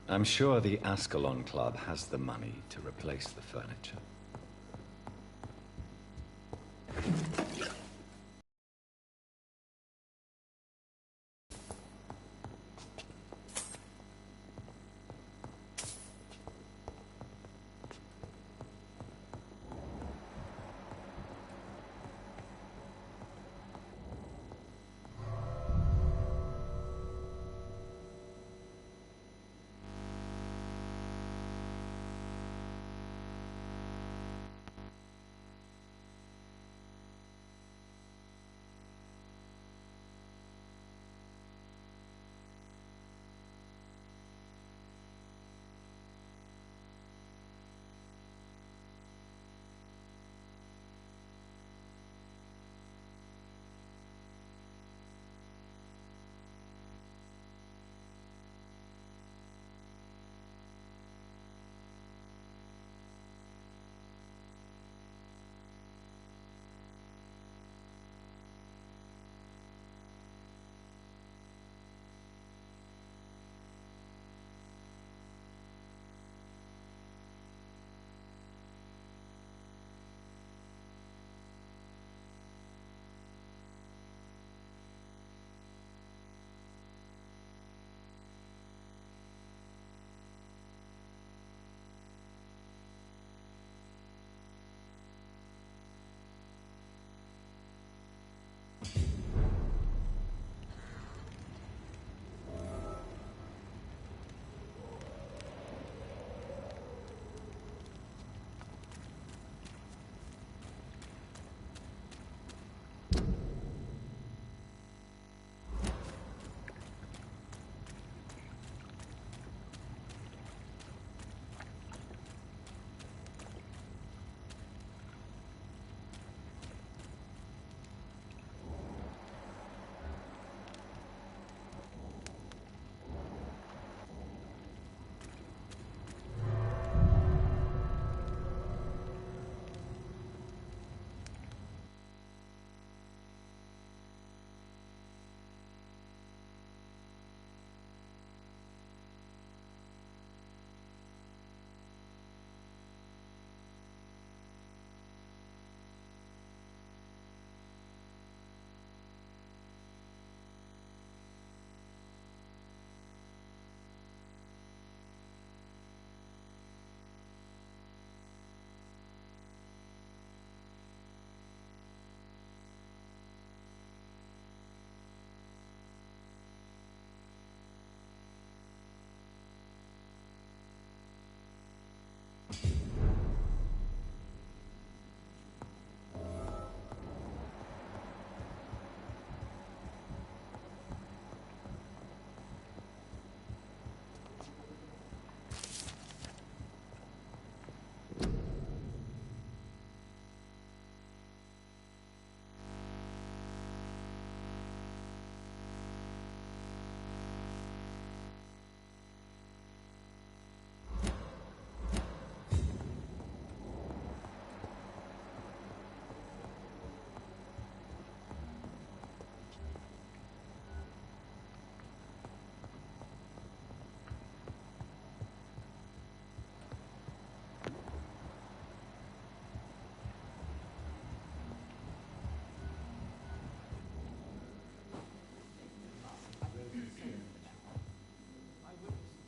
I'm sure the Ascalon Club has the money to replace the furniture.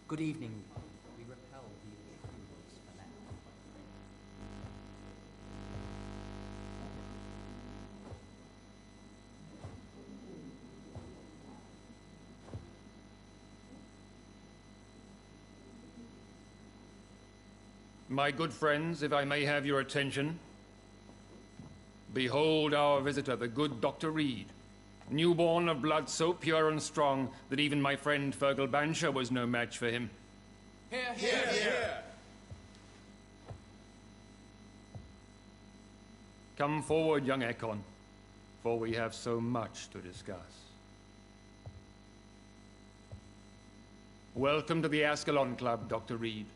Good evening. We repel the intruder's finesse. My good friends, if I may have your attention, behold our visitor, the good Dr. Reed. Newborn of blood so pure and strong that even my friend Fergal Bansher was no match for him. Hear, hear, hear! Come forward, young Ekon, for we have so much to discuss. Welcome to the Ascalon Club, Dr. Reed.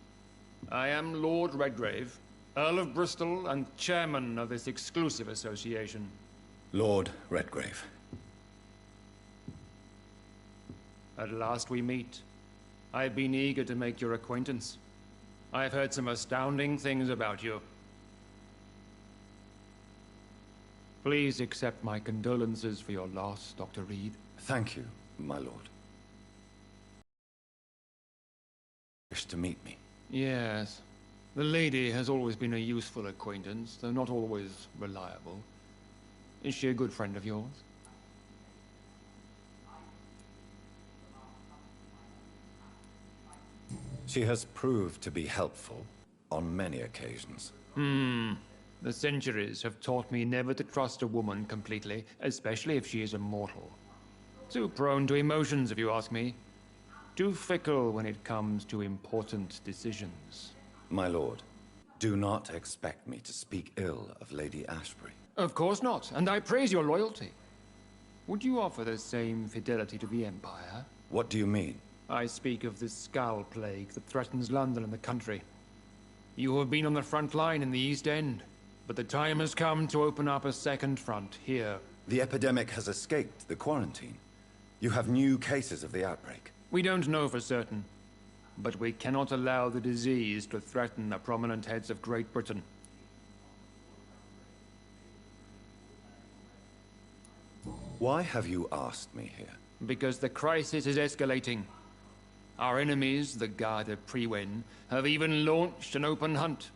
I am Lord Redgrave, Earl of Bristol and chairman of this exclusive association. Lord Redgrave. At last we meet. I've been eager to make your acquaintance. I've heard some astounding things about you. Please accept my condolences for your loss, Dr. Reed. Thank you, my lord. Wish to meet me. Yes. The lady has always been a useful acquaintance, though not always reliable. Is she a good friend of yours? She has proved to be helpful on many occasions. The centuries have taught me never to trust a woman completely, especially if she is a mortal. Too prone to emotions, if you ask me. Too fickle when it comes to important decisions. My lord, do not expect me to speak ill of Lady Ashbury. Of course not, and I praise your loyalty. Would you offer the same fidelity to the Empire? What do you mean? I speak of the Skull Plague that threatens London and the country. You have been on the front line in the East End, but the time has come to open up a second front here. The epidemic has escaped the quarantine. You have new cases of the outbreak. We don't know for certain, but we cannot allow the disease to threaten the prominent heads of Great Britain. Why have you asked me here? Because the crisis is escalating. Our enemies, the Garda Priwen, have even launched an open hunt.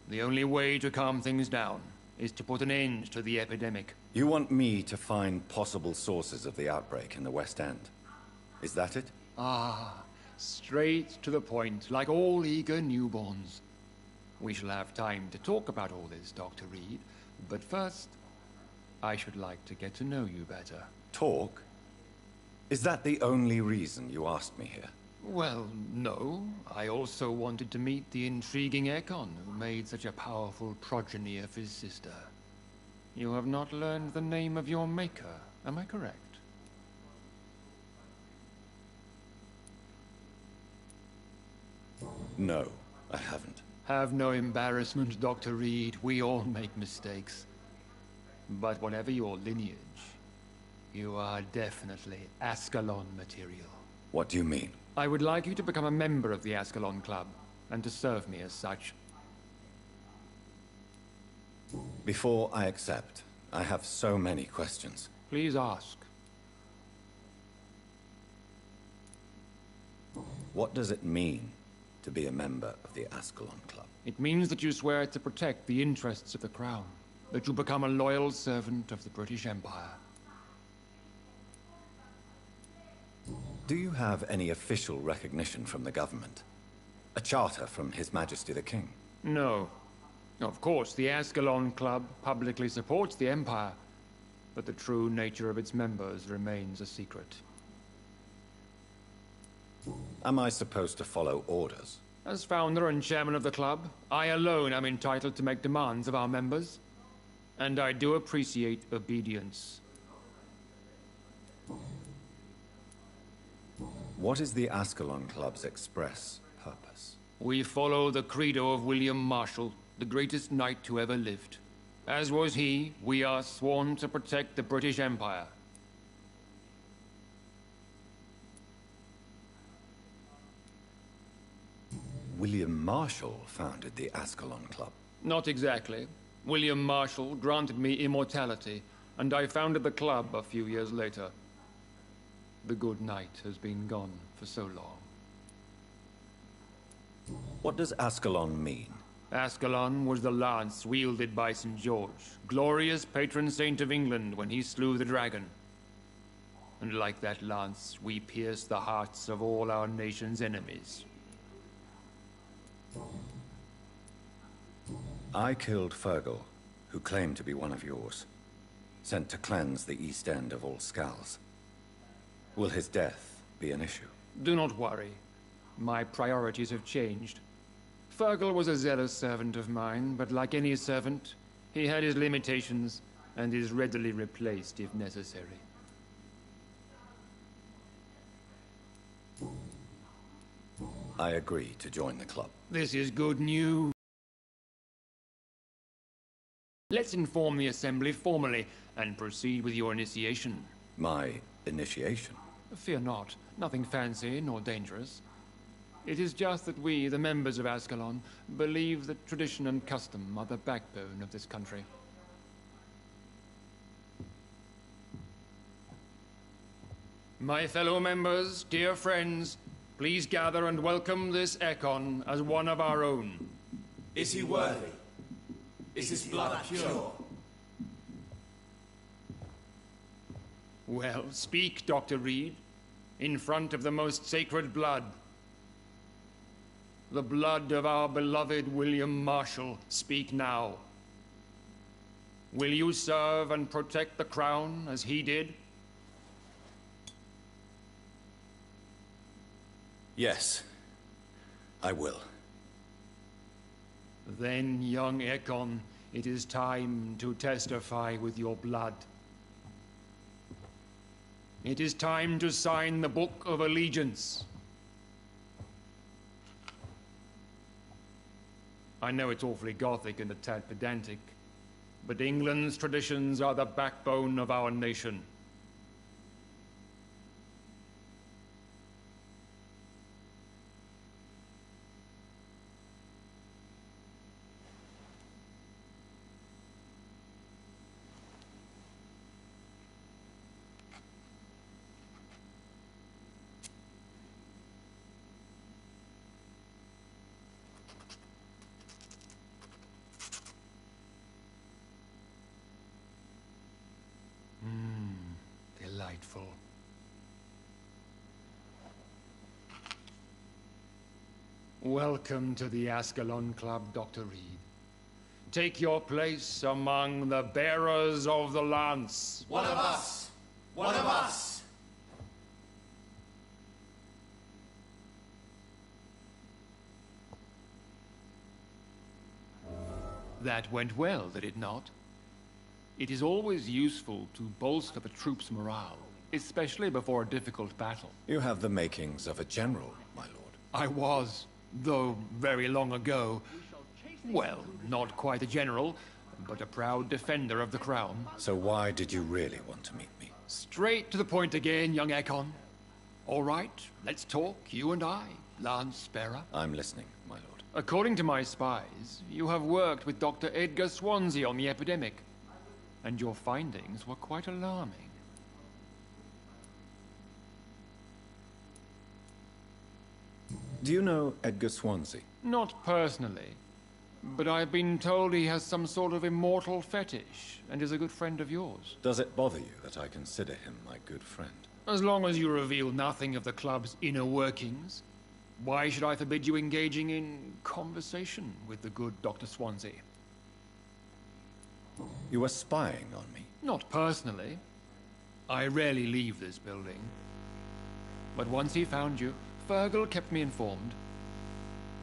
The only way to calm things down is to put an end to the epidemic. You want me to find possible sources of the outbreak in the West End. Is that it? Ah, straight to the point, like all eager newborns. We shall have time to talk about all this, Dr. Reed, but first, I should like to get to know you better. Talk? Is that the only reason you asked me here? Well, no. I also wanted to meet the intriguing Ekon, who made such a powerful progeny of his sister. You have not learned the name of your maker, am I correct? No, I haven't. Have no embarrassment, Dr. Reed. We all make mistakes. But whatever your lineage, you are definitely Ascalon material. What do you mean? I would like you to become a member of the Ascalon Club, and to serve me as such. Before I accept, I have so many questions. Please ask. What does it mean to be a member of the Ascalon Club? It means that you swear to protect the interests of the Crown, that you become a loyal servant of the British Empire. Do you have any official recognition from the government? A charter from His Majesty the King? No. Of course, the Ascalon Club publicly supports the Empire, but the true nature of its members remains a secret. Am I supposed to follow orders? As founder and chairman of the club, I alone am entitled to make demands of our members, and I do appreciate obedience. What is the Ascalon Club's express purpose? We follow the credo of William Marshall, the greatest knight who ever lived. As was he, we are sworn to protect the British Empire. William Marshall founded the Ascalon Club. Not exactly. William Marshall granted me immortality, and I founded the club a few years later. The good knight has been gone for so long. What does Ascalon mean? Ascalon was the lance wielded by St. George, glorious patron saint of England when he slew the dragon. And like that lance, we pierce the hearts of all our nation's enemies. I killed Fergal, who claimed to be one of yours, sent to cleanse the East End of all skulls. Will his death be an issue? Do not worry. My priorities have changed. Fergal was a zealous servant of mine, but like any servant, he had his limitations and is readily replaced if necessary. I agree to join the club. This is good news. Let's inform the Assembly formally and proceed with your initiation. My initiation? Fear not. Nothing fancy nor dangerous. It is just that we, the members of Ascalon, believe that tradition and custom are the backbone of this country. My fellow members, dear friends, please gather and welcome this Ekon as one of our own. Is he worthy? Is his blood pure? Well, speak, Dr. Reed, in front of the most sacred blood. The blood of our beloved William Marshall. Speak now. Will you serve and protect the crown as he did? Yes, I will. Then, young Ekon, it is time to testify with your blood. It is time to sign the Book of Allegiance. I know it's awfully Gothic and a tad pedantic, but England's traditions are the backbone of our nation. Delightful. Welcome to the Ascalon Club, Dr. Reed. Take your place among the bearers of the lance. One of us! One of us! That went well, did it not? It is always useful to bolster the troops' morale, especially before a difficult battle. You have the makings of a general, my lord. I was, though very long ago. Well, not quite a general, but a proud defender of the crown. So why did you really want to meet me? Straight to the point again, young Ekon. All right, let's talk, you and I, Lance Bearer. I'm listening, my lord. According to my spies, you have worked with Dr. Edgar Swansea on the epidemic, and your findings were quite alarming. Do you know Edgar Swansea? Not personally, but I've been told he has some sort of immortal fetish and is a good friend of yours. Does it bother you that I consider him my good friend? As long as you reveal nothing of the club's inner workings, why should I forbid you engaging in conversation with the good Dr. Swansea? You were spying on me? Not personally. I rarely leave this building. But once he found you, Fergal kept me informed.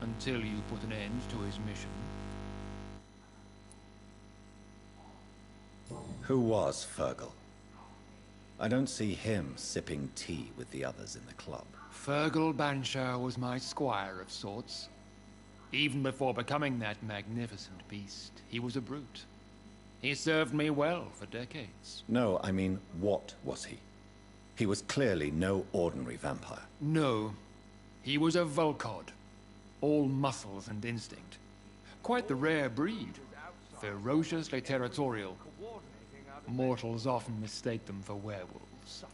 Until you put an end to his mission. Who was Fergal? I don't see him sipping tea with the others in the club. Fergal Banshire was my squire of sorts. Even before becoming that magnificent beast, he was a brute. He served me well for decades. No, I mean, what was he? He was clearly no ordinary vampire. No, he was a Volcod. All muscles and instinct. Quite the rare breed. Ferociously territorial. Mortals often mistake them for werewolves.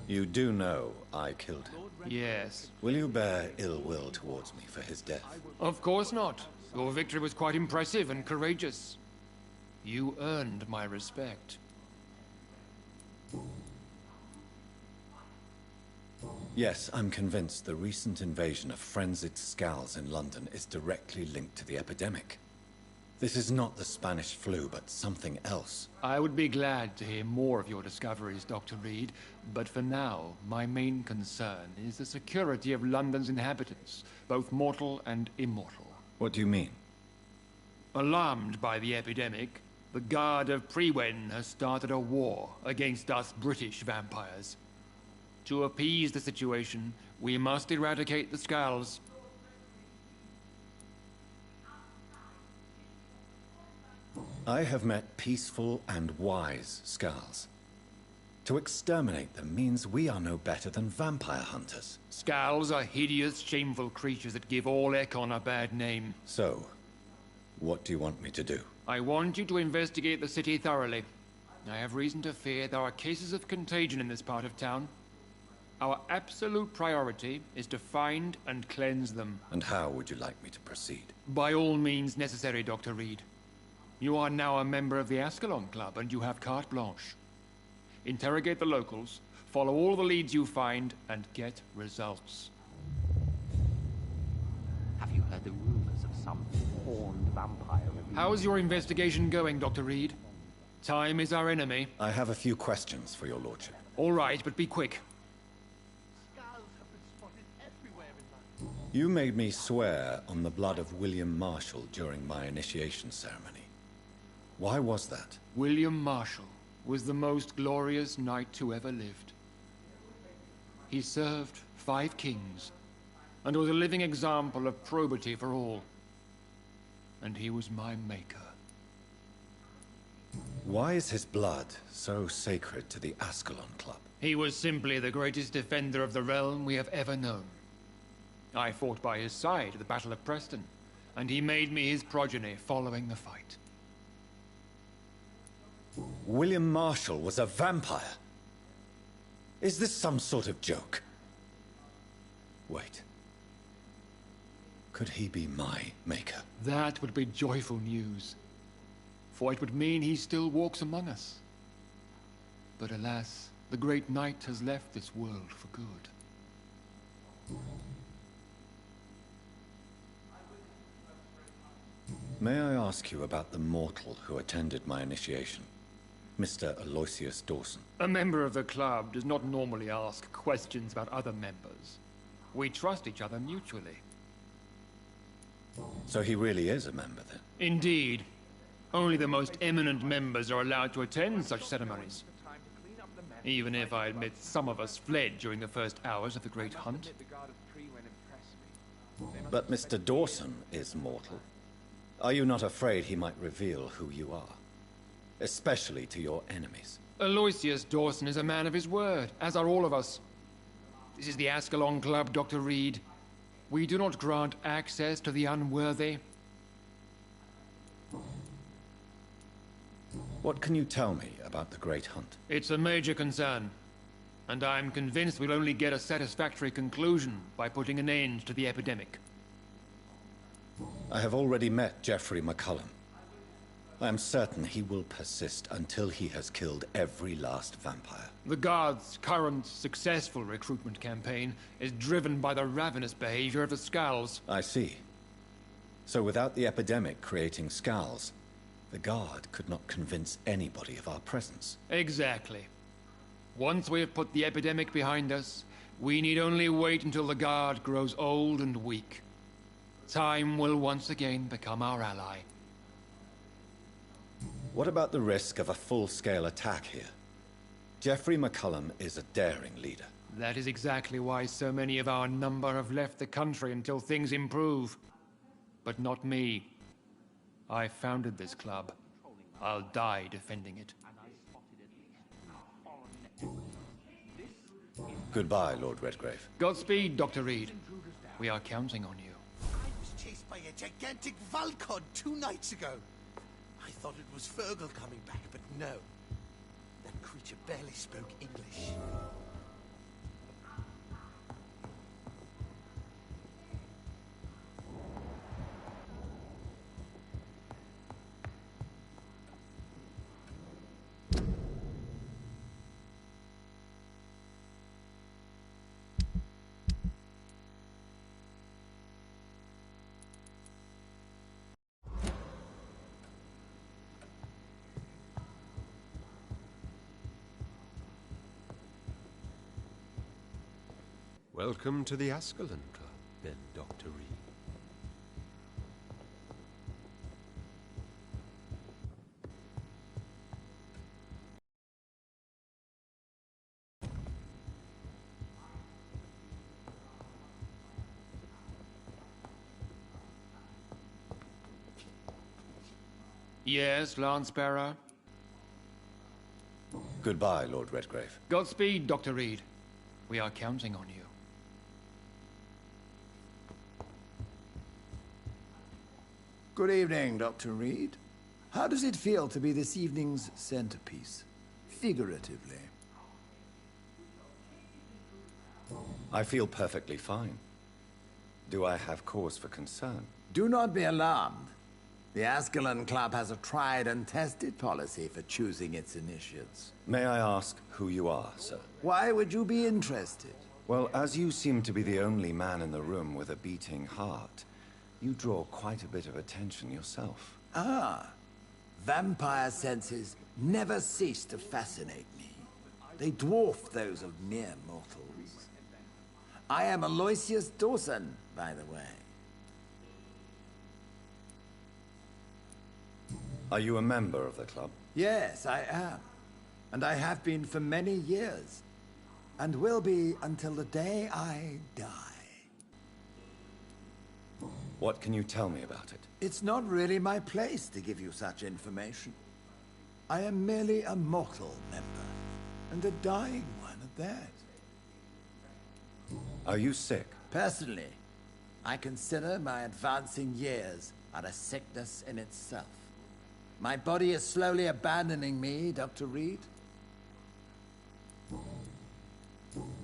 You do know I killed him. Yes. Will you bear ill will towards me for his death? Of course not. Your victory was quite impressive and courageous. You earned my respect. Yes, I'm convinced the recent invasion of frenzied Scals in London is directly linked to the epidemic. This is not the Spanish flu, but something else. I would be glad to hear more of your discoveries, Dr. Reed, but for now, my main concern is the security of London's inhabitants, both mortal and immortal. What do you mean? Alarmed by the epidemic, the Guard of Prewen has started a war against us British vampires. To appease the situation, we must eradicate the Scals. I have met peaceful and wise Scals. To exterminate them means we are no better than vampire hunters. Scowls are hideous, shameful creatures that give all Ekon a bad name. So, what do you want me to do? I want you to investigate the city thoroughly. I have reason to fear there are cases of contagion in this part of town. Our absolute priority is to find and cleanse them. And how would you like me to proceed? By all means necessary, Dr. Reed. You are now a member of the Ascalon Club, and you have carte blanche. Interrogate the locals, follow all the leads you find, and get results. Have you heard the rumors of some horned vampire? How's your investigation going, Dr. Reed? Time is our enemy. I have a few questions for your lordship. All right, but be quick. You made me swear on the blood of William Marshall during my initiation ceremony. Why was that? William Marshall was the most glorious knight who ever lived. He served 5 kings, and was a living example of probity for all. And he was my maker. Why is his blood so sacred to the Ascalon Club? He was simply the greatest defender of the realm we have ever known. I fought by his side at the Battle of Preston, and he made me his progeny following the fight. William Marshall was a vampire? Is this some sort of joke? Wait. Could he be my maker? That would be joyful news, for it would mean he still walks among us. But alas, the great knight has left this world for good. May I ask you about the mortal who attended my initiation? Mr. Aloysius Dawson. A member of the club does not normally ask questions about other members. We trust each other mutually. So he really is a member, then? Indeed. Only the most eminent members are allowed to attend such ceremonies. Even if I admit some of us fled during the first hours of the Great Hunt. But Mr. Dawson is mortal. Are you not afraid he might reveal who you are? Especially to your enemies. Aloysius Dawson is a man of his word, as are all of us. This is the Ascalon Club, Dr. Reed. We do not grant access to the unworthy. What can you tell me about the Great Hunt? It's a major concern, and I'm convinced we'll only get a satisfactory conclusion by putting an end to the epidemic. I have already met Geoffrey McCullum. I am certain he will persist until he has killed every last vampire. The Guard's current successful recruitment campaign is driven by the ravenous behavior of the Scowls. I see. So without the epidemic creating Scowls, the Guard could not convince anybody of our presence. Exactly. Once we have put the epidemic behind us, we need only wait until the Guard grows old and weak. Time will once again become our ally. What about the risk of a full-scale attack here? Geoffrey McCullum is a daring leader. That is exactly why so many of our number have left the country until things improve. But not me. I founded this club. I'll die defending it. Goodbye, Lord Redgrave. Godspeed, Dr. Reed. We are counting on you. I was chased by a gigantic Valcod 2 nights ago. I thought it was Fergal coming back, but no. That creature barely spoke English. Welcome to the Ascalon Club, then, Dr. Reed. Yes, Lance Bearer? Goodbye, Lord Redgrave. Godspeed, Dr. Reed. We are counting on you. Good evening, Dr. Reed. How does it feel to be this evening's centerpiece? Figuratively. I feel perfectly fine. Do I have cause for concern? Do not be alarmed. The Ascalon Club has a tried and tested policy for choosing its initiates. May I ask who you are, sir? Why would you be interested? Well, as you seem to be the only man in the room with a beating heart, you draw quite a bit of attention yourself. Ah, vampire senses never cease to fascinate me. They dwarf those of mere mortals. I am Aloysius Dawson, by the way. Are you a member of the club? Yes, I am. And I have been for many years. And will be until the day I die. What can you tell me about it? It's not really my place to give you such information. I am merely a mortal member, and a dying one at that. Are you sick? Personally, I consider my advancing years are a sickness in itself. My body is slowly abandoning me, Dr. Reed.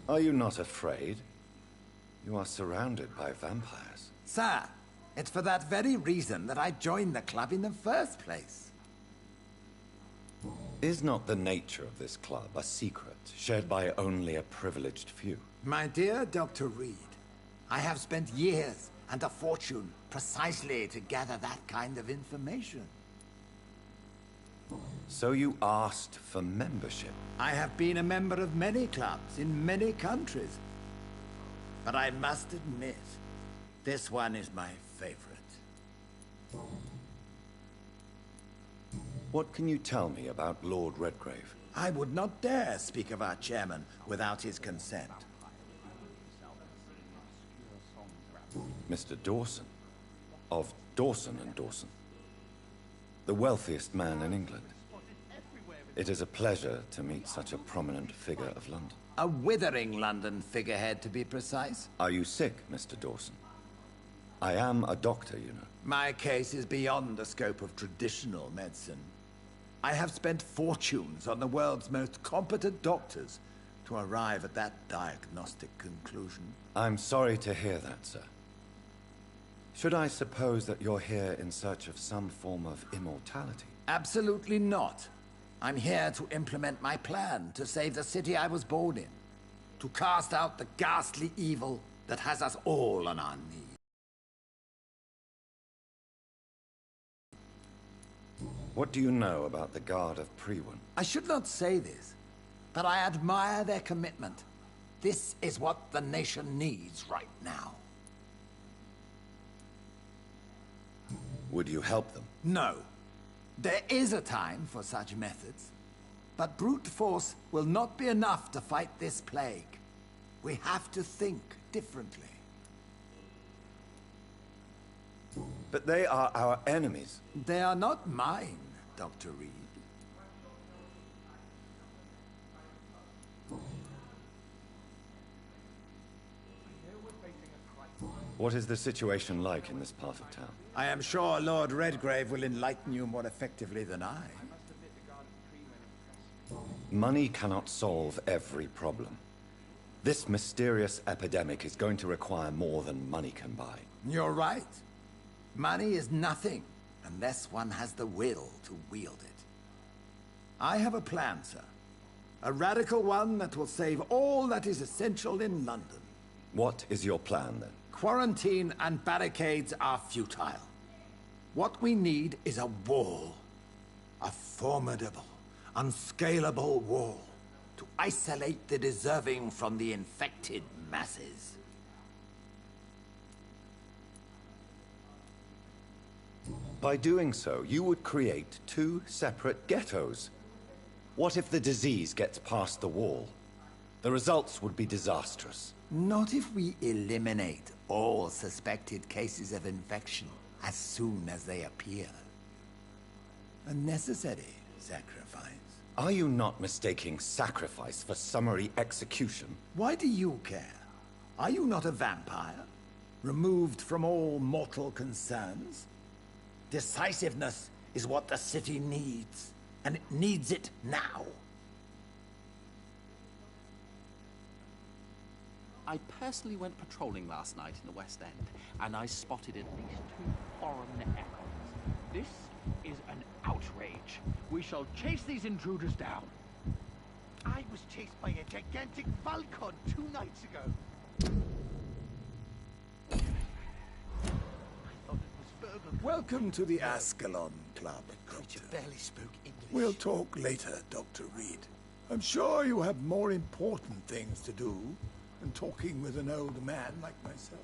Are you not afraid? You are surrounded by vampires. Sir, it's for that very reason that I joined the club in the first place. Is not the nature of this club a secret, shared by only a privileged few? My dear Dr. Reed, I have spent years and a fortune precisely to gather that kind of information. So you asked for membership? I have been a member of many clubs in many countries. But I must admit, this one is my favorite. What can you tell me about Lord Redgrave? I would not dare speak of our chairman without his consent. Mr. Dawson, of Dawson and Dawson, the wealthiest man in England. It is a pleasure to meet such a prominent figure of London. A withering London figurehead, to be precise. Are you sick, Mr. Dawson? I am a doctor, you know. My case is beyond the scope of traditional medicine. I have spent fortunes on the world's most competent doctors to arrive at that diagnostic conclusion. I'm sorry to hear that, sir. Should I suppose that you're here in search of some form of immortality? Absolutely not. I'm here to implement my plan to save the city I was born in. To cast out the ghastly evil that has us all on our knees. What do you know about the Guard of Prewin? I should not say this, but I admire their commitment. This is what the nation needs right now. Would you help them? No. There is a time for such methods. But brute force will not be enough to fight this plague. We have to think differently. But they are our enemies. They are not mine, Dr. Reed. What is the situation like in this part of town? I am sure Lord Redgrave will enlighten you more effectively than I. Money cannot solve every problem. This mysterious epidemic is going to require more than money can buy. You're right. Money is nothing unless one has the will to wield it. I have a plan, sir. A radical one that will save all that is essential in London. What is your plan, then? Quarantine and barricades are futile. What we need is a wall. A formidable, unscalable wall to isolate the deserving from the infected masses. By doing so, you would create two separate ghettos. What if the disease gets past the wall? The results would be disastrous. Not if we eliminate all suspected cases of infection as soon as they appear. A necessary sacrifice. Are you not mistaking sacrifice for summary execution? Why do you care? Are you not a vampire? Removed from all mortal concerns? Decisiveness is what the city needs, and it needs it now. I personally went patrolling last night in the West End, and I spotted at least 2 foreign echoes. This is an outrage. We shall chase these intruders down. I was chased by a gigantic Valcon 2 nights ago. I thought it was Fergal. Welcome to the Ascalon Club, The creature Doctor. barely spoke English. We'll talk later, Dr. Reed. I'm sure you have more important things to do than talking with an old man like myself.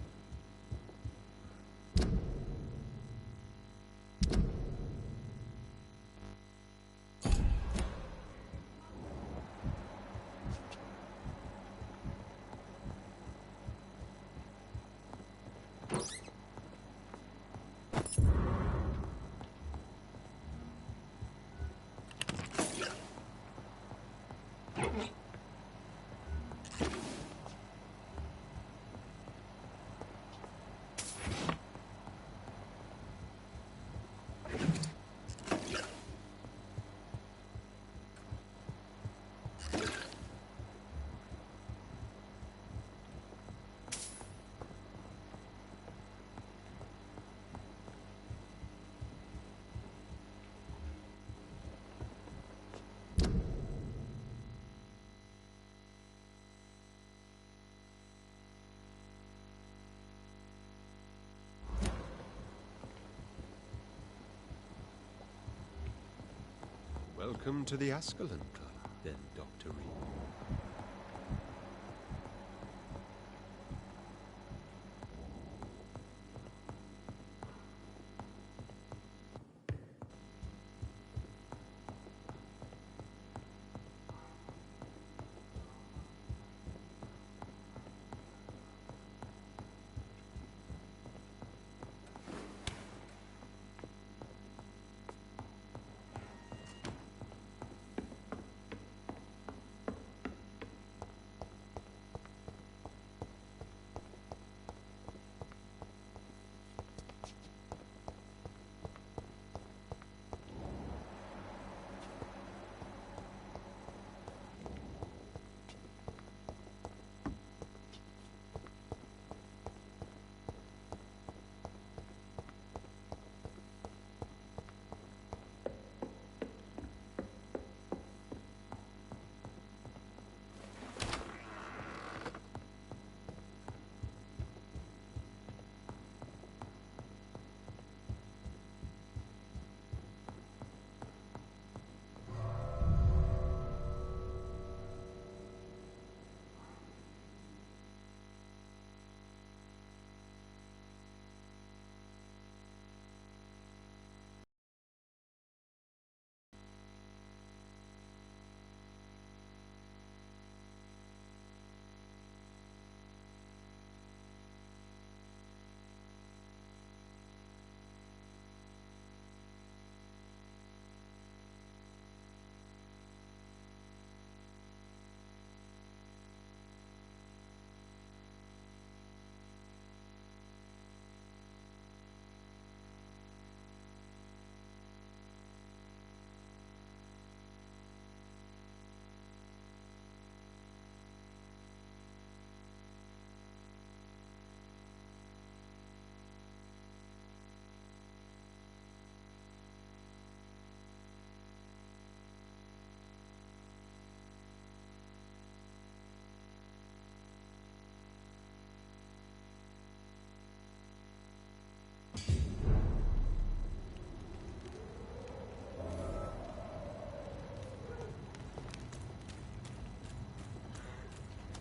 Welcome to the Ascalon Club, then, Dr. Reed.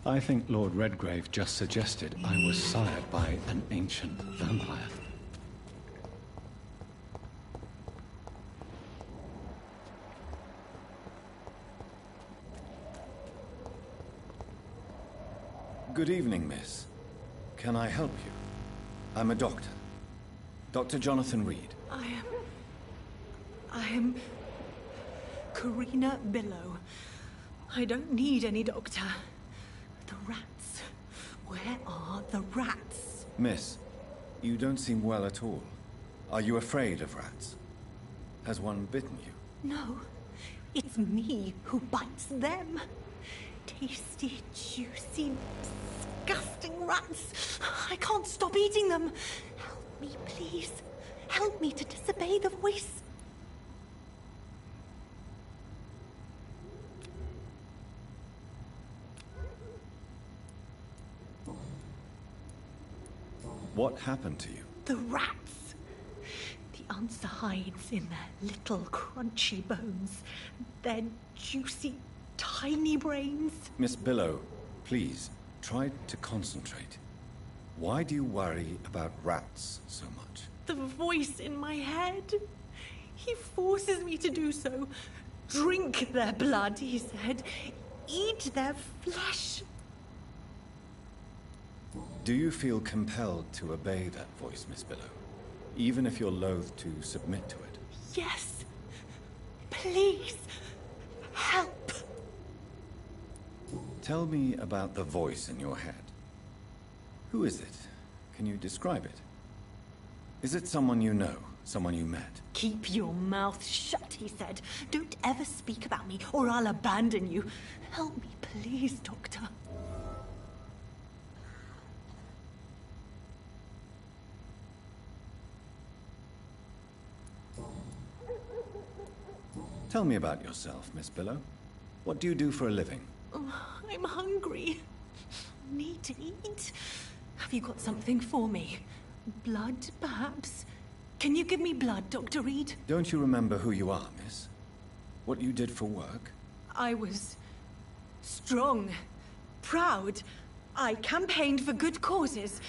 I think Lord Redgrave just suggested I was sired by an ancient vampire. Good evening, miss. Can I help you? I'm a doctor. Dr. Jonathan Reed. I am Karina Billow. I don't need any doctor. The rats. Where are the rats? Miss, you don't seem well at all. Are you afraid of rats? Has one bitten you? No, it's me who bites them. Tasty, juicy, disgusting rats. I can't stop eating them. Help me, please. Help me to disobey the voice. What happened to you? The rats. The answer hides in their little crunchy bones. Their juicy, tiny brains. Miss Billow, please, try to concentrate. Why do you worry about rats so much? The voice in my head. He forces me to do so. Drink their blood, he said. Eat their flesh. Do you feel compelled to obey that voice, Miss Billow? Even if you're loath to submit to it? Yes. Please. Help. Tell me about the voice in your head. Who is it? Can you describe it? Is it someone you know? Someone you met? Keep your mouth shut, he said. Don't ever speak about me, or I'll abandon you. Help me, please, Doctor. Tell me about yourself, Miss Billow. What do you do for a living? Oh, I'm hungry. Need to eat. Have you got something for me? Blood, perhaps? Can you give me blood, Dr. Reed? Don't you remember who you are, miss? What you did for work? I was strong, proud. I campaigned for good causes.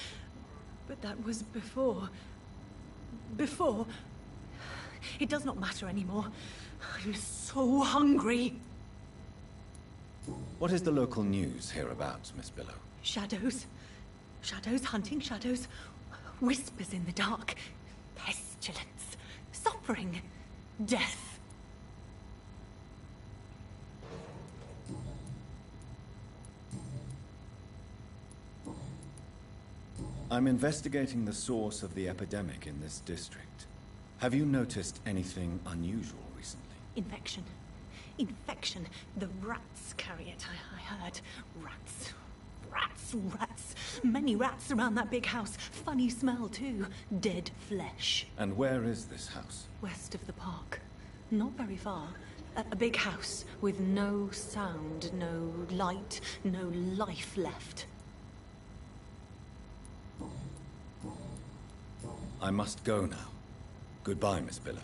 But that was before. Before. It does not matter anymore. I'm so hungry. What is the local news hereabouts, Miss Billow? Shadows. Shadows hunting shadows. Whispers in the dark. Pestilence. Suffering. Death. I'm investigating the source of the epidemic in this district. Have you noticed anything unusual recently? Infection. Infection. The rats carry it, I heard. Rats. Rats, rats. Many rats around that big house. Funny smell, too. Dead flesh. And where is this house? West of the park. Not very far. A big house with no sound, no light, no life left. I must go now. Goodbye, Miss Billow.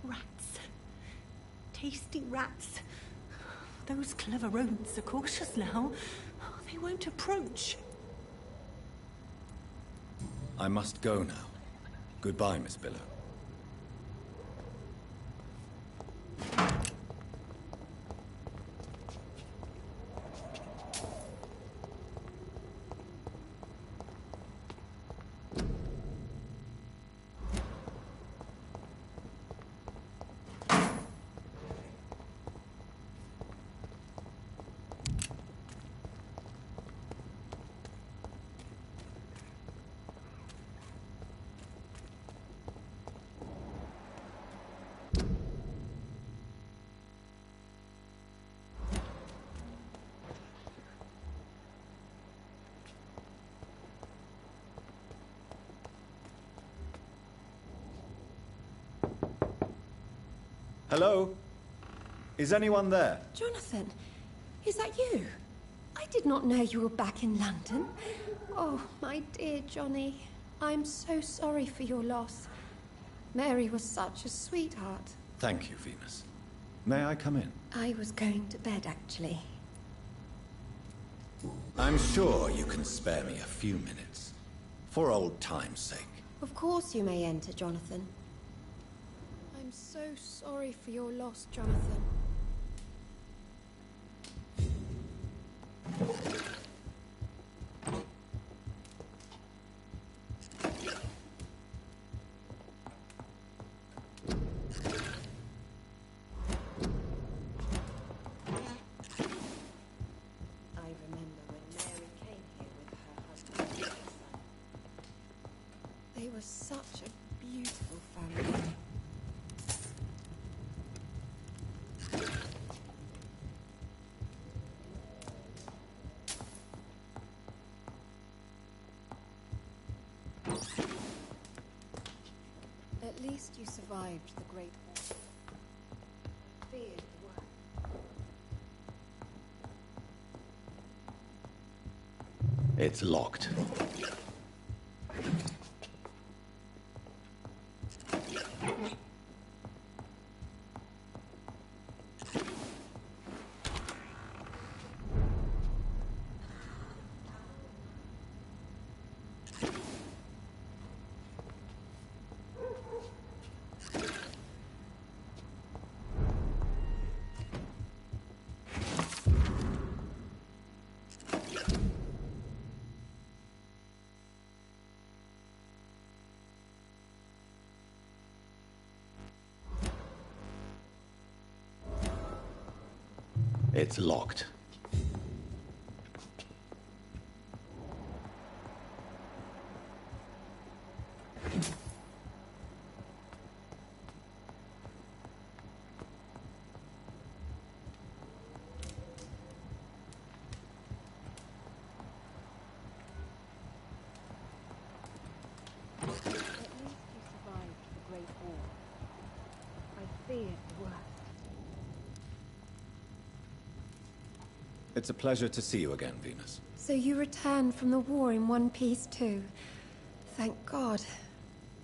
Rats. Tasty rats. Those clever rodents are cautious now. They won't approach. I must go now. Goodbye, Miss Billow. Hello? Is anyone there? Jonathan, is that you? I did not know you were back in London. Oh, my dear Johnny, I'm so sorry for your loss. Mary was such a sweetheart. Thank you, Venus. May I come in? I was going to bed, actually. I'm sure you can spare me a few minutes. For old time's sake. Of course you may enter, Jonathan. I'm so sorry for your loss, Jonathan. least you survived the Great War. Feared the worst. It's locked. It's locked. At least you survived the Great War. I feared the worst. It's a pleasure to see you again, Venus. So you returned from the war in one piece too. Thank God.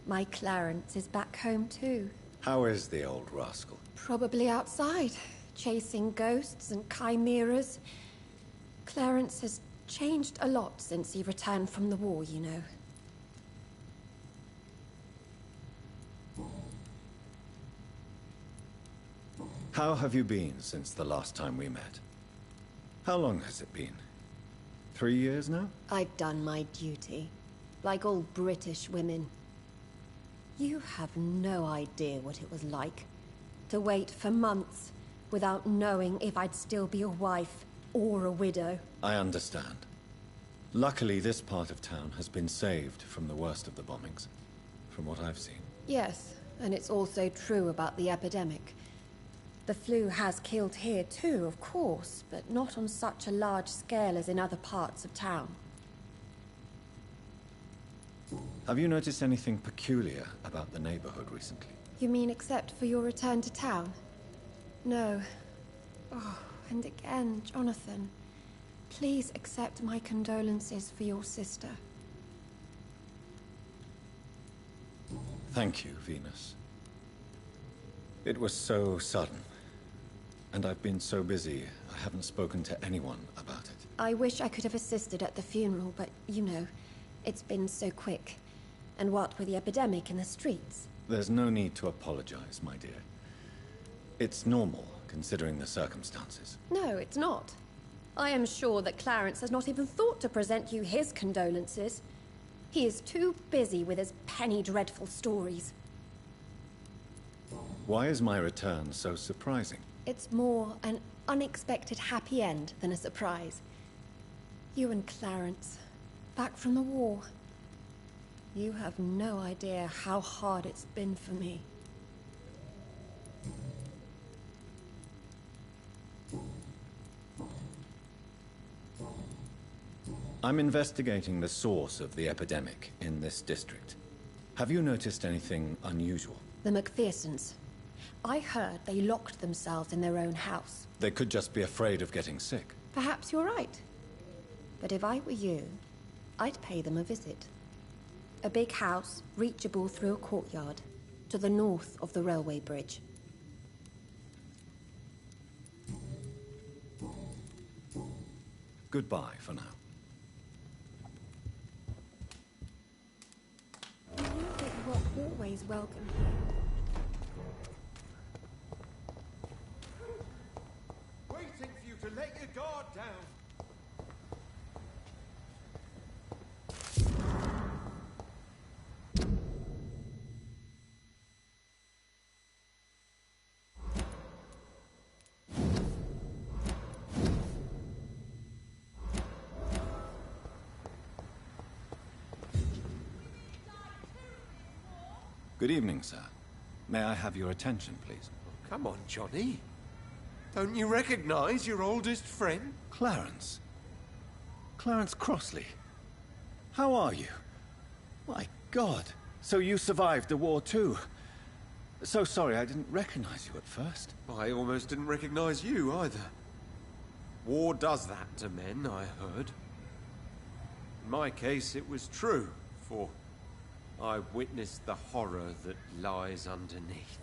My Clarence is back home too. How is the old rascal? Probably outside, chasing ghosts and chimeras. Clarence has changed a lot since he returned from the war, you know. How have you been since the last time we met? How long has it been? 3 years now? I've done my duty, like all British women. You have no idea what it was like to wait for months without knowing if I'd still be a wife or a widow. I understand. Luckily, this part of town has been saved from the worst of the bombings, from what I've seen. Yes, and it's also true about the epidemic. The flu has killed here too, of course, but not on such a large scale as in other parts of town. Have you noticed anything peculiar about the neighborhood recently? You mean except for your return to town? No. Oh, and again, Jonathan, please accept my condolences for your sister. Thank you, Venus. It was so sudden. And I've been so busy, I haven't spoken to anyone about it. I wish I could have assisted at the funeral, but, you know, it's been so quick. And what with the epidemic in the streets? There's no need to apologize, my dear. It's normal, considering the circumstances. No, it's not. I am sure that Clarence has not even thought to present you his condolences. He is too busy with his penny dreadful stories. Why is my return so surprising? It's more an unexpected happy end than a surprise. You and Clarence, back from the war. You have no idea how hard it's been for me. I'm investigating the source of the epidemic in this district. Have you noticed anything unusual? The McPhersons. I heard they locked themselves in their own house. They could just be afraid of getting sick. Perhaps you're right. But if I were you, I'd pay them a visit. A big house, reachable through a courtyard, to the north of the railway bridge. Goodbye for now. I knew that you were always welcome here. Waiting for you to let your guard down. Good evening, sir. May I have your attention, please? Come on, Johnny. Don't you recognize your oldest friend? Clarence. Clarence Crossley. How are you? My God. So you survived the war too. So sorry, I didn't recognize you at first. I almost didn't recognize you either. War does that to men, I heard. In my case, it was true, for I witnessed the horror that lies underneath.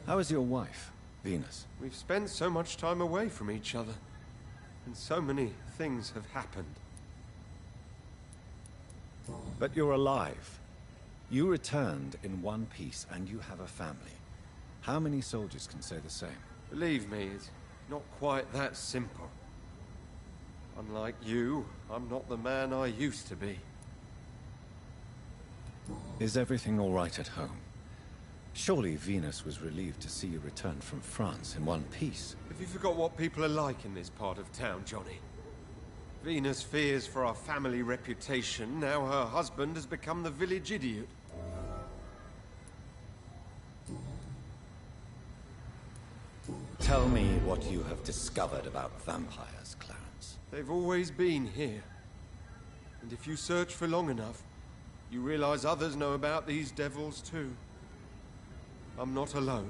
How is your wife, Venus? We've spent so much time away from each other, and so many things have happened. But you're alive. You returned in one piece, and you have a family. How many soldiers can say the same? Believe me, it's not quite that simple. Unlike you, I'm not the man I used to be. Is everything all right at home? Surely Venus was relieved to see you return from France in one piece. Have you forgot what people are like in this part of town, Johnny? Venus fears for our family reputation. Now her husband has become the village idiot. Tell me what you have discovered about vampires, Clarence. They've always been here. And if you search for long enough, you realize others know about these devils too. I'm not alone.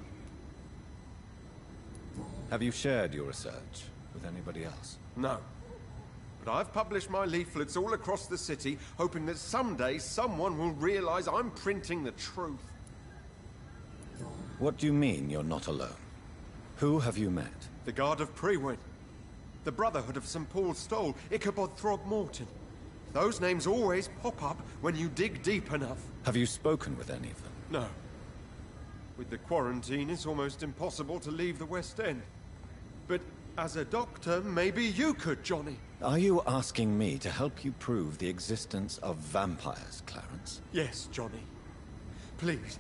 Have you shared your research with anybody else? No. But I've published my leaflets all across the city, hoping that someday someone will realize I'm printing the truth. What do you mean you're not alone? Who have you met? The Guard of Prewin, the Brotherhood of St. Paul's Stole, Ichabod Throgmorton. Those names always pop up when you dig deep enough. Have you spoken with any of them? No. With the quarantine, it's almost impossible to leave the West End. But as a doctor, maybe you could, Johnny. Are you asking me to help you prove the existence of vampires, Clarence? Yes, Johnny. Please,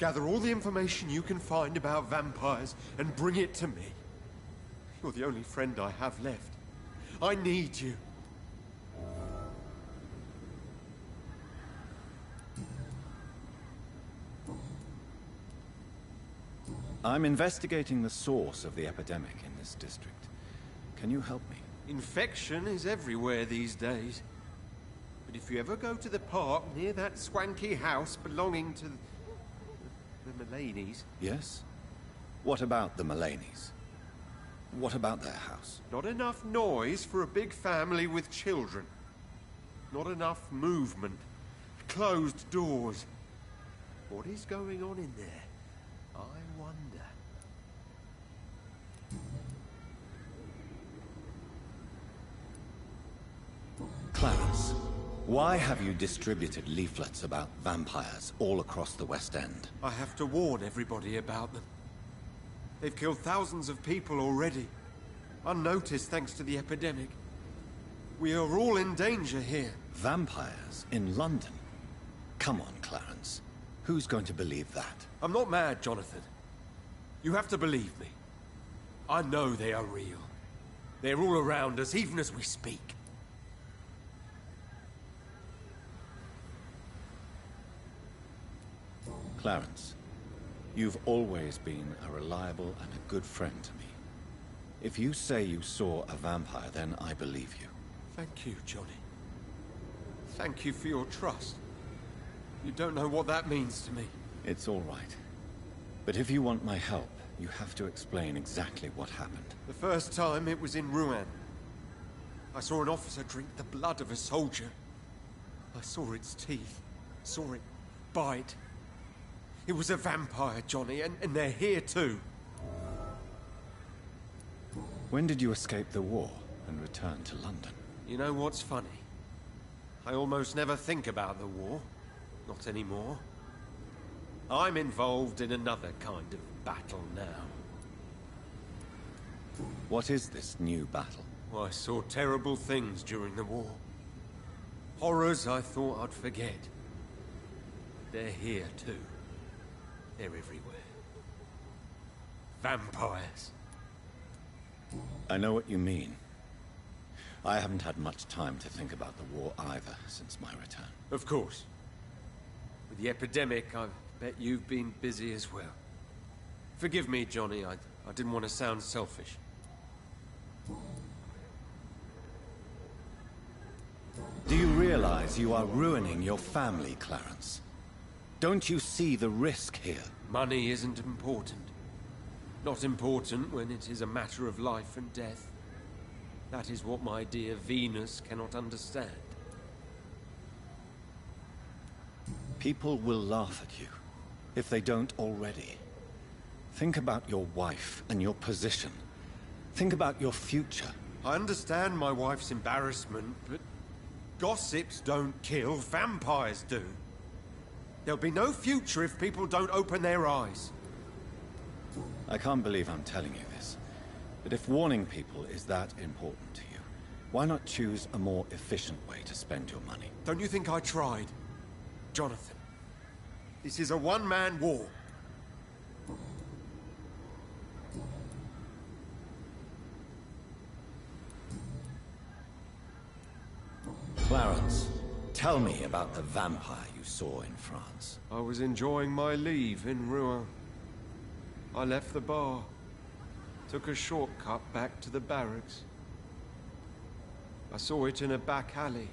gather all the information you can find about vampires and bring it to me. You're the only friend I have left. I need you. I'm investigating the source of the epidemic in this district. Can you help me? Infection is everywhere these days. But if you ever go to the park near that swanky house belonging to the Mullaneys... Yes? What about the Mullaneys? What about their house? Not enough noise for a big family with children. Not enough movement. Closed doors. What is going on in there? I wonder. Clarence, why have you distributed leaflets about vampires all across the West End? I have to warn everybody about them. They've killed thousands of people already. Unnoticed thanks to the epidemic. We are all in danger here. Vampires in London? Come on, Clarence. Who's going to believe that? I'm not mad, Jonathan. You have to believe me. I know they are real. They're all around us, even as we speak. Clarence, you've always been a reliable and a good friend to me. If you say you saw a vampire, then I believe you. Thank you, Johnny. Thank you for your trust. You don't know what that means to me. It's all right. But if you want my help, you have to explain exactly what happened. The first time it was in Rouen. I saw an officer drink the blood of a soldier. I saw its teeth. Saw it bite. It was a vampire, Johnny, and they're here too. When did you escape the war and return to London? You know what's funny? I almost never think about the war. Not anymore. I'm involved in another kind of battle now. What is this new battle? Well, I saw terrible things during the war. Horrors I thought I'd forget. They're here too. They're everywhere. Vampires. I know what you mean. I haven't had much time to think about the war either since my return. Of course. With the epidemic, I bet you've been busy as well. Forgive me, Johnny, I didn't want to sound selfish. realize you are ruining your family, Clarence? Don't you see the risk here? Money isn't important. Not important when it is a matter of life and death. That is what my dear Venus cannot understand. People will laugh at you, if they don't already. Think about your wife and your position. Think about your future. I understand my wife's embarrassment, but gossips don't kill, vampires do. There'll be no future if people don't open their eyes. I can't believe I'm telling you this, but if warning people is that important to you, why not choose a more efficient way to spend your money? Don't you think I tried? Jonathan, this is a one-man war. Clarence, tell me about the vampire you saw in France. I was enjoying my leave in Rouen. I left the bar, took a shortcut back to the barracks. I saw it in a back alley.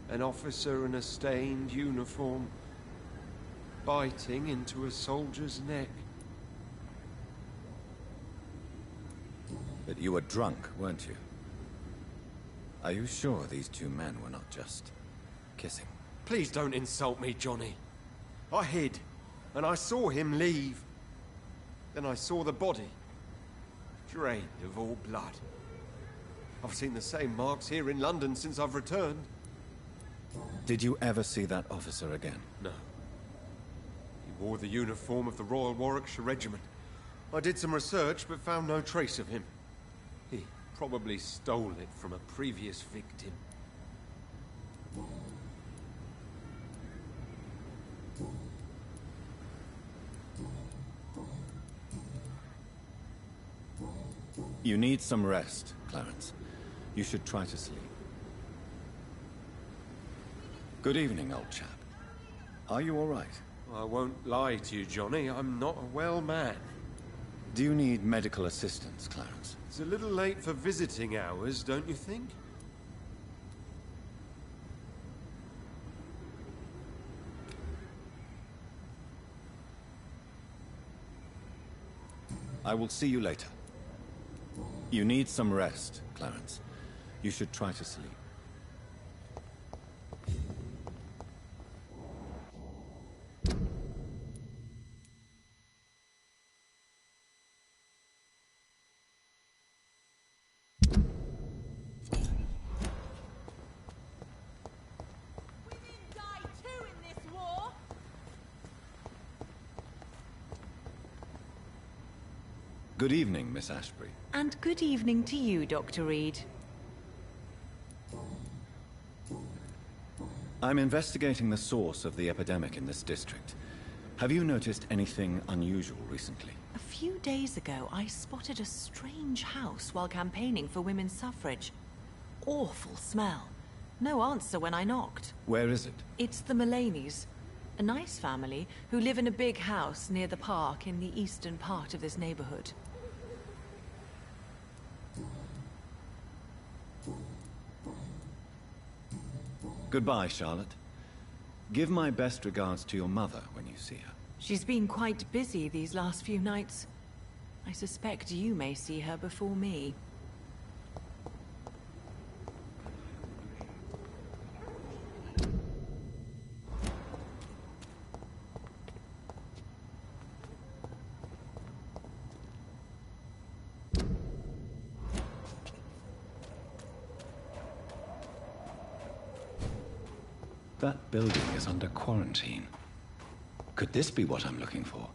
An officer in a stained uniform, biting into a soldier's neck. But you were drunk, weren't you? Are you sure these two men were not just kissing? Please don't insult me, Johnny. I hid, and I saw him leave. Then I saw the body, drained of all blood. I've seen the same marks here in London since I've returned. Did you ever see that officer again? No. He wore the uniform of the Royal Warwickshire Regiment. I did some research, but found no trace of him. He probably stole it from a previous victim. You need some rest, Clarence. You should try to sleep. Good evening, old chap. Are you all right? I won't lie to you, Johnny. I'm not a well man. Do you need medical assistance, Clarence? It's a little late for visiting hours, don't you think? I will see you later. You need some rest, Clarence. You should try to sleep. Good evening, Miss Ashbury. And good evening to you, Dr. Reed. I'm investigating the source of the epidemic in this district. Have you noticed anything unusual recently? A few days ago, I spotted a strange house while campaigning for women's suffrage. Awful smell. No answer when I knocked. Where is it? It's the Mullaneys, a nice family who live in a big house near the park in the eastern part of this neighborhood. Goodbye, Charlotte. Give my best regards to your mother when you see her. She's been quite busy these last few nights. I suspect you may see her before me. That building is under quarantine. Could this be what I'm looking for?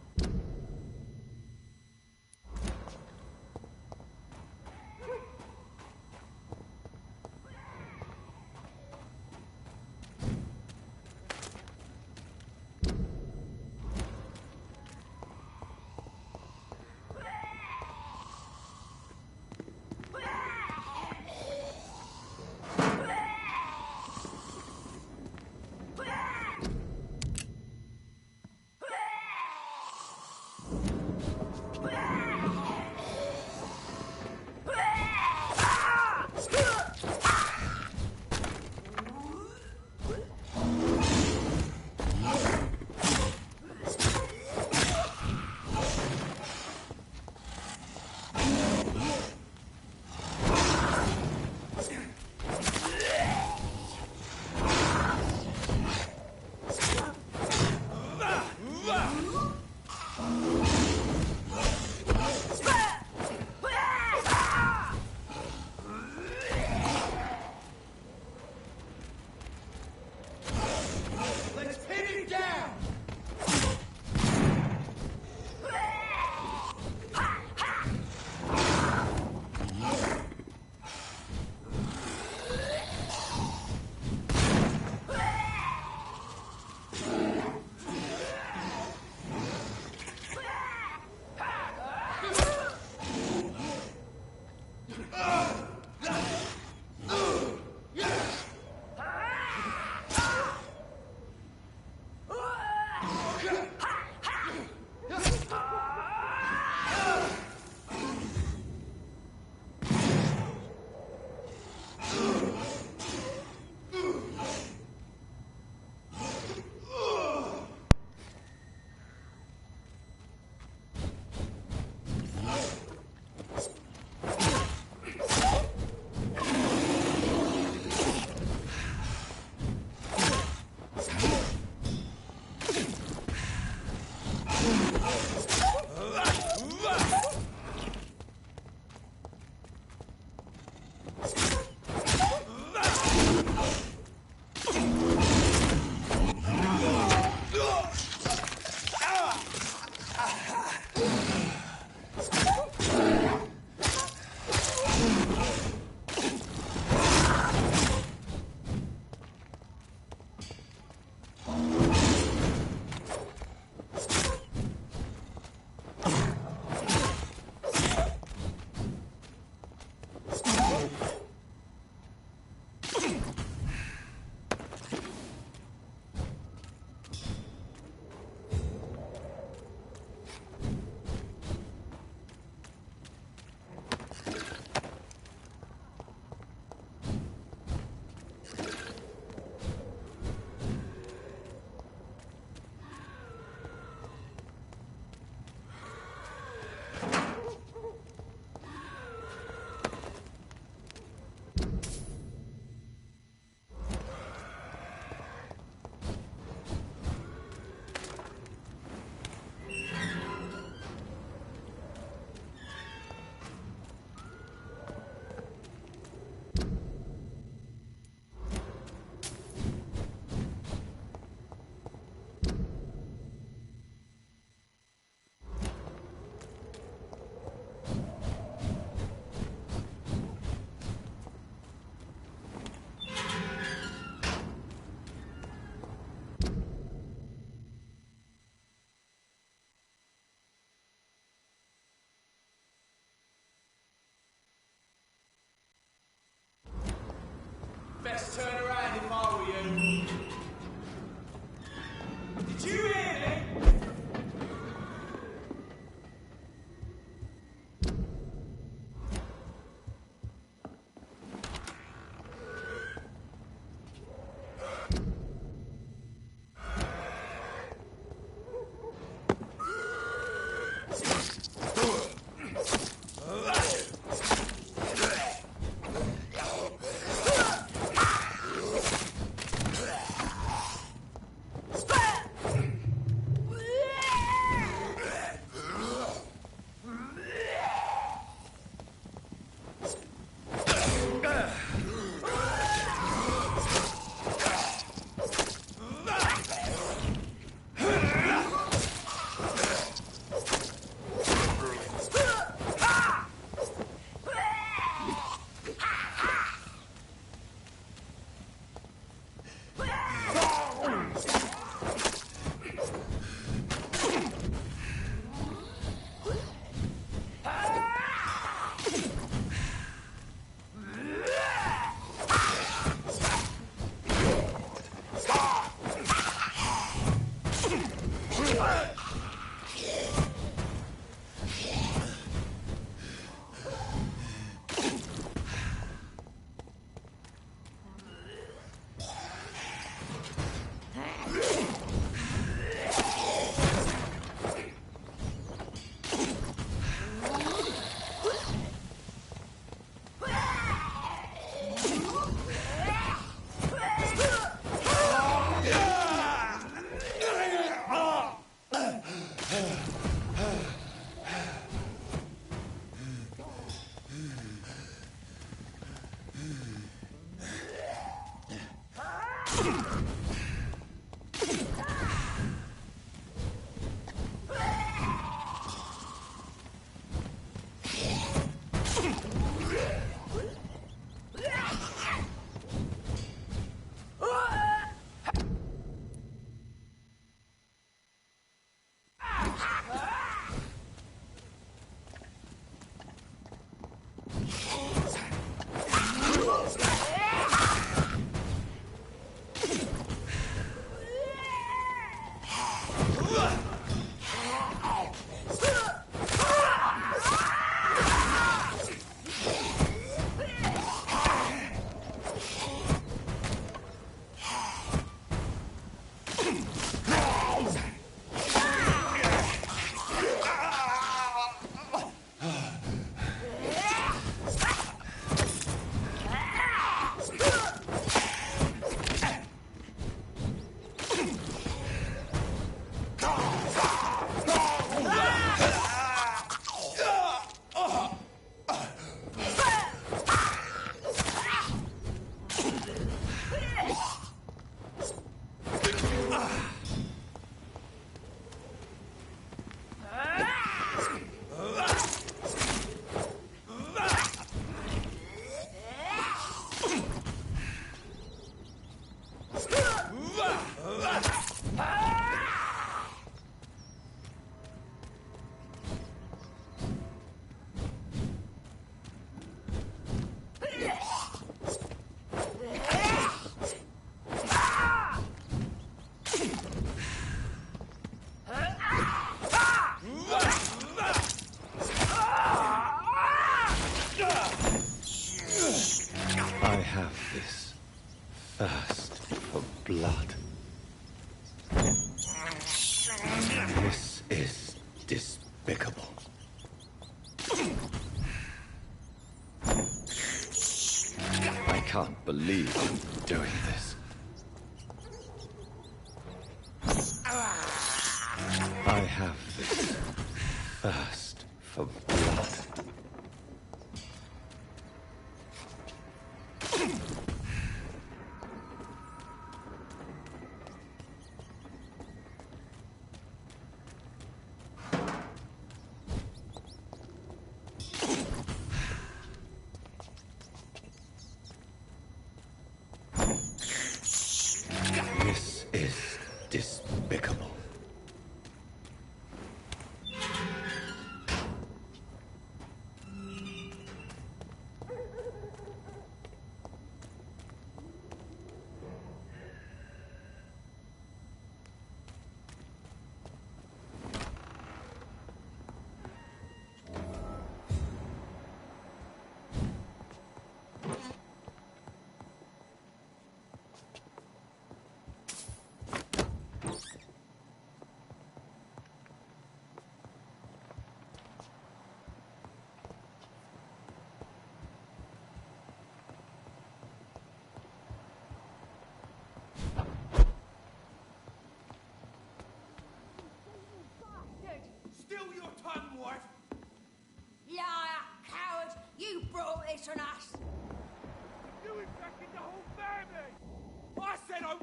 best turn around if I were you. Did you hear me? blood. This is despicable. I can't believe I'm doing this. I have this thirst for blood. on us! You infected the whole family! I said I...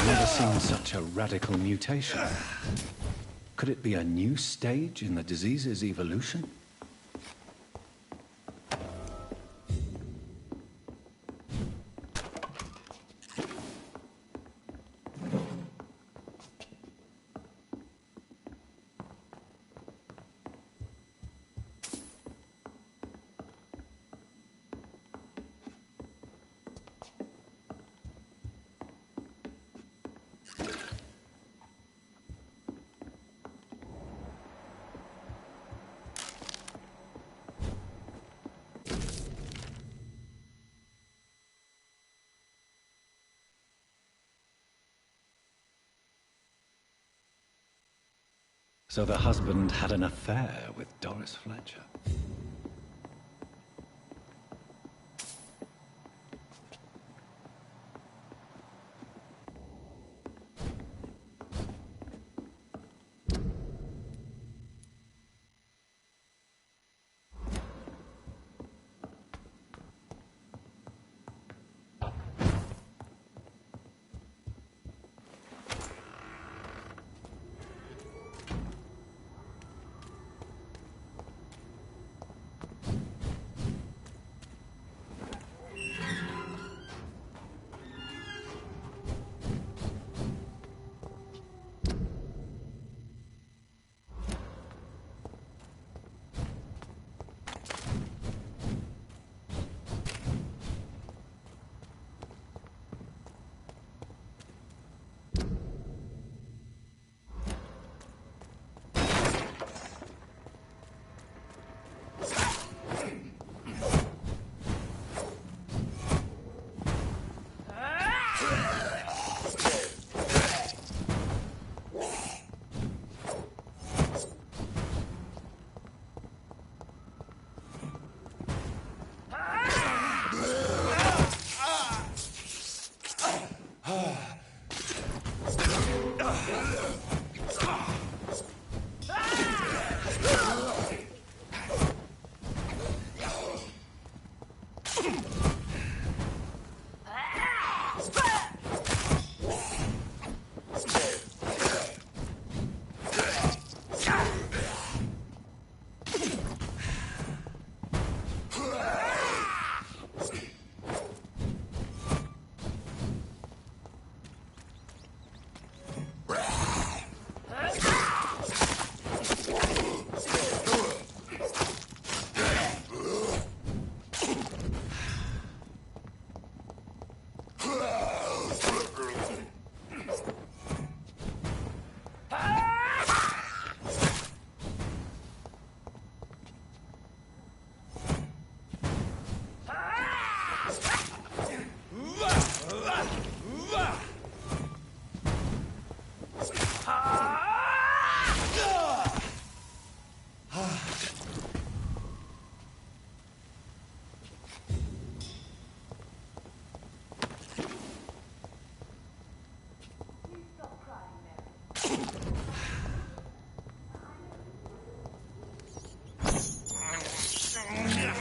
Never seen such a radical mutation. Could it be a new stage in the disease's evolution? So the husband had an affair with Doris Fletcher.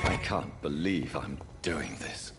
I can't believe I'm doing this.